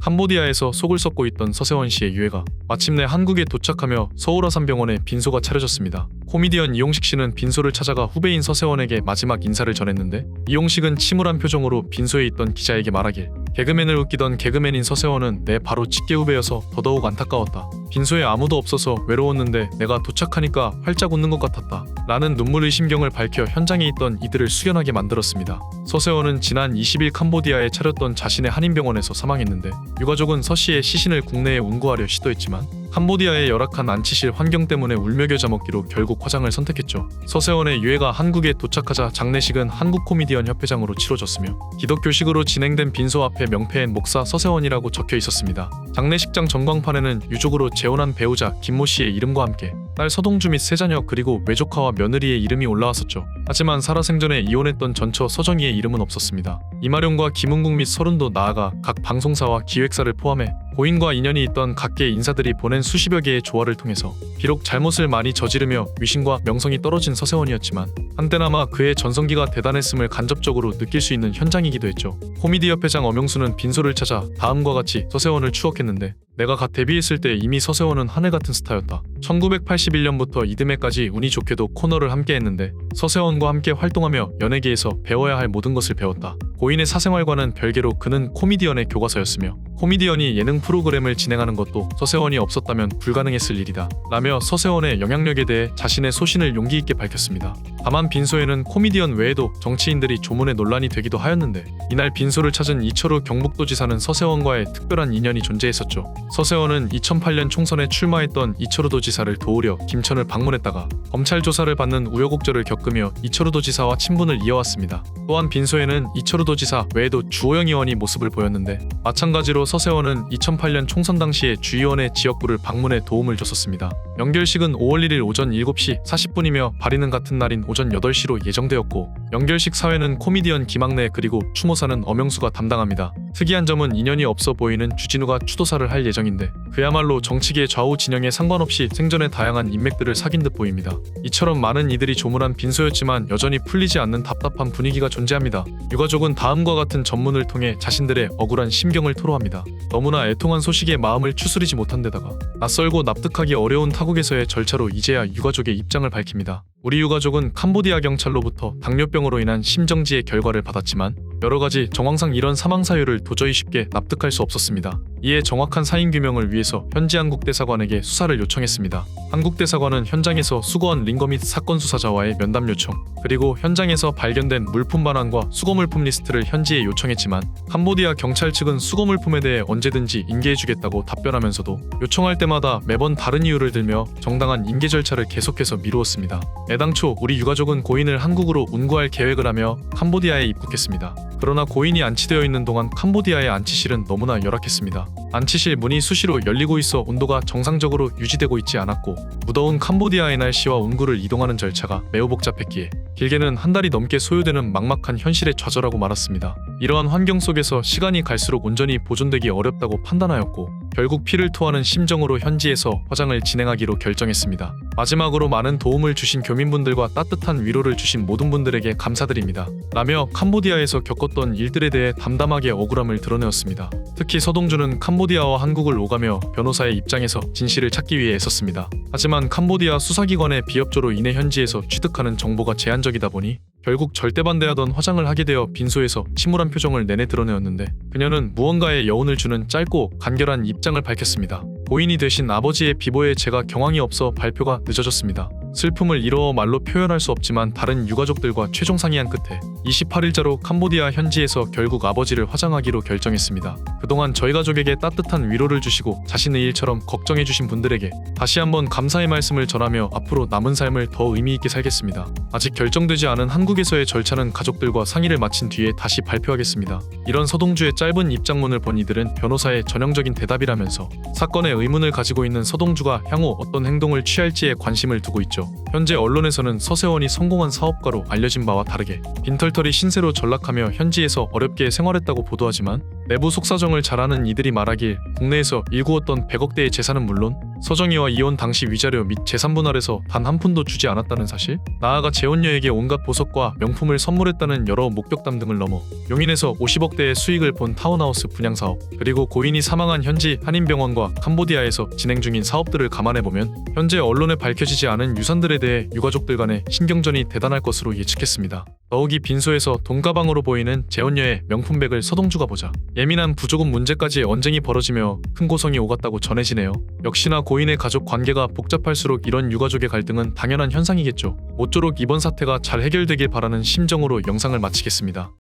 캄보디아에서 속을 썩고 있던 서세원 씨의 유해가 마침내 한국에 도착하며 서울아산병원에 빈소가 차려졌습니다. 코미디언 이용식 씨는 빈소를 찾아가 후배인 서세원에게 마지막 인사를 전했는데 이용식은 침울한 표정으로 빈소에 있던 기자에게 말하길 개그맨을 웃기던 개그맨인 서세원은 내 바로 직계 후배여서 더더욱 안타까웠다. 빈소에 아무도 없어서 외로웠는데 내가 도착하니까 활짝 웃는 것 같았다. 라는 눈물의 심경을 밝혀 현장에 있던 이들을 숙연하게 만들었습니다. 서세원은 지난 20일 캄보디아에 차렸던 자신의 한인병원에서 사망했는데 유가족은 서 씨의 시신을 국내에 운구하려 시도했지만 캄보디아의 열악한 안치실 환경 때문에 울며 겨자 먹기로 결국 화장을 선택했죠. 서세원의 유해가 한국에 도착하자 장례식은 한국 코미디언 협회장으로 치러졌으며 기독교식으로 진행된 빈소 앞에 명패엔 목사 서세원이라고 적혀 있었습니다. 장례식장 전광판에는 유족으로 재혼한 배우자 김모 씨의 이름과 함께 딸 서동주 및 세 자녀 그리고 외조카와 며느리의 이름이 올라왔었죠. 하지만 살아생전에 이혼했던 전처 서정희의 이름은 없었습니다. 이마룡과 김은국 및 서른도 나아가 각 방송사와 기획사를 포함해 고인과 인연이 있던 각계 인사들이 보낸 수십여 개의 조화를 통해서 비록 잘못을 많이 저지르며 위신과 명성이 떨어진 서세원이었지만 한때나마 그의 전성기가 대단했음을 간접적으로 느낄 수 있는 현장이기도 했죠. 코미디 협회장 엄영수는 빈소를 찾아 다음과 같이 서세원을 추억했는데 내가 갓 데뷔했을 때 이미 서세원은 하늘같은 스타였다. 1981년부터 이듬해까지 운이 좋게도 코너를 함께 했는데 서세원과 함께 활동하며 연예계에서 배워야 할 모든 것을 배웠다. 고인의 사생활과는 별개로 그는 코미디언의 교과서였으며 코미디언이 예능 프로그램을 진행하는 것도 서세원이 없었다면 불가능했을 일이다. 라며 서세원의 영향력에 대해 자신의 소신을 용기 있게 밝혔습니다. 다만 빈소에는 코미디언 외에도 정치인들이 조문에 논란이 되기도 하였는데 이날 빈소를 찾은 이철우 경북도지사는 서세원과의 특별한 인연이 존재했었죠. 서세원은 2008년 총선에 출마했던 이철우 도지사를 도우려 김천을 방문했다가 검찰 조사를 받는 우여곡절을 겪으며 이철우 도지사와 친분을 이어왔습니다. 또한 빈소에는 이철우 도지사 외에도 주호영 의원이 모습을 보였는데 마찬가지로 서세원은 2008년 총선 당시에 주의원의 지역구를 방문해 도움을 줬었습니다. 연결식은 5월 1일 오전 7시 40분이며 발인은 같은 날인 오전 8시로 예정되었고 연결식 사회는 코미디언 김학래 그리고 추모사는 엄영수가 담당합니다. 특이한 점은 인연이 없어 보이는 주진우가 추도사를 할 예정인데 그야말로 정치계 좌우 진영에 상관없이 생전에 다양한 인맥들을 사귄 듯 보입니다. 이처럼 많은 이들이 조문한 빈소였지만 여전히 풀리지 않는 답답한 분위기가 존재합니다. 유가족은 다음과 같은 전문을 통해 자신들의 억울한 심경을 토로합니다. 너무나 애통한 소식에 마음을 추스리지 못한 데다가 낯설고 납득하기 어려운 타국에서의 절차로 이제야 유가족의 입장을 밝힙니다. 우리 유가족은 캄보디아 경찰로부터 당뇨병으로 인한 심정지의 결과를 받았지만 여러가지 정황상 이런 사망 사유를 도저히 쉽게 납득할 수 없었습니다. 이에 정확한 사인 규명을 위해서 현지 한국대사관에게 수사를 요청했습니다. 한국대사관은 현장에서 수거한 링거 및 사건 수사자와의 면담 요청, 그리고 현장에서 발견된 물품 반환과 수거물품 리스트를 현지에 요청했지만 캄보디아 경찰 측은 수거물품에 대해 언제든지 인계해주겠다고 답변하면서도 요청할 때마다 매번 다른 이유를 들며 정당한 인계 절차를 계속해서 미루었습니다. 애당초 우리 유가족은 고인을 한국으로 운구할 계획을 하며 캄보디아에 입국했습니다. 그러나 고인이 안치되어 있는 동안 캄보디아의 안치실은 너무나 열악했습니다. 안치실 문이 수시로 열리고 있어 온도가 정상적으로 유지되고 있지 않았고 무더운 캄보디아의 날씨와 운구를 이동하는 절차가 매우 복잡했기에 길게는 한 달이 넘게 소요되는 막막한 현실에 좌절하고 말았습니다. 이러한 환경 속에서 시간이 갈수록 온전히 보존되기 어렵다고 판단하였고 결국 피를 토하는 심정으로 현지에서 화장을 진행하기로 결정했습니다. 마지막으로 많은 도움을 주신 교민분들과 따뜻한 위로를 주신 모든 분들에게 감사드립니다. 라며 캄보디아에서 겪었던 일들에 대해 담담하게 억울함을 드러내었습니다. 특히 서동주는 캄보디아와 한국을 오가며 변호사의 입장에서 진실을 찾기 위해 애썼습니다. 하지만 캄보디아 수사기관의 비협조로 인해 현지에서 취득하는 정보가 제한적이다 보니 결국 절대 반대하던 화장을 하게 되어 빈소에서 침울한 표정을 내내 드러내었는데 그녀는 무언가의 여운을 주는 짧고 간결한 입장을 밝혔습니다. 고인이 되신 아버지의 비보에 제가 경황이 없어 발표가 늦어졌습니다. 슬픔을 이루어 말로 표현할 수 없지만 다른 유가족들과 최종 상의한 끝에 28일자로 캄보디아 현지에서 결국 아버지를 화장하기로 결정했습니다. 그동안 저희 가족에게 따뜻한 위로를 주시고 자신의 일처럼 걱정해주신 분들에게 다시 한번 감사의 말씀을 전하며 앞으로 남은 삶을 더 의미있게 살겠습니다. 아직 결정되지 않은 한국에서의 절차는 가족들과 상의를 마친 뒤에 다시 발표하겠습니다. 이런 서동주의 짧은 입장문을 본 이들은 변호사의 전형적인 대답이라면서 사건에 의문을 가지고 있는 서동주가 향후 어떤 행동을 취할지에 관심을 두고 있죠. 현재 언론에서는 서세원이 성공한 사업가로 알려진 바와 다르게 빈털 빈털털이 신세로 전락하며 현지에서 어렵게 생활했다고 보도하지만 내부 속사정을 잘 아는 이들이 말하길 국내에서 일구었던 100억대의 재산은 물론 서정희와 이혼 당시 위자료 및 재산 분할에서 단 한 푼도 주지 않았다는 사실, 나아가 재혼녀에게 온갖 보석과 명품을 선물했다는 여러 목격담 등을 넘어 용인에서 50억대의 수익을 본 타운하우스 분양 사업, 그리고 고인이 사망한 현지 한인병원과 캄보디아에서 진행 중인 사업들을 감안해보면 현재 언론에 밝혀지지 않은 유산들에 대해 유가족들 간의 신경전이 대단할 것으로 예측했습니다. 더욱이 빈소에서 돈가방으로 보이는 재혼녀의 명품백을 서동주가 보자 예민한 부조금 문제까지 언쟁이 벌어지며 큰 고성이 오갔다고 전해지네요. 역시나 고인의 가족 관계가 복잡할수록 이런 유가족의 갈등은 당연한 현상이겠죠. 모쪼록 이번 사태가 잘 해결되길 바라는 심정으로 영상을 마치겠습니다.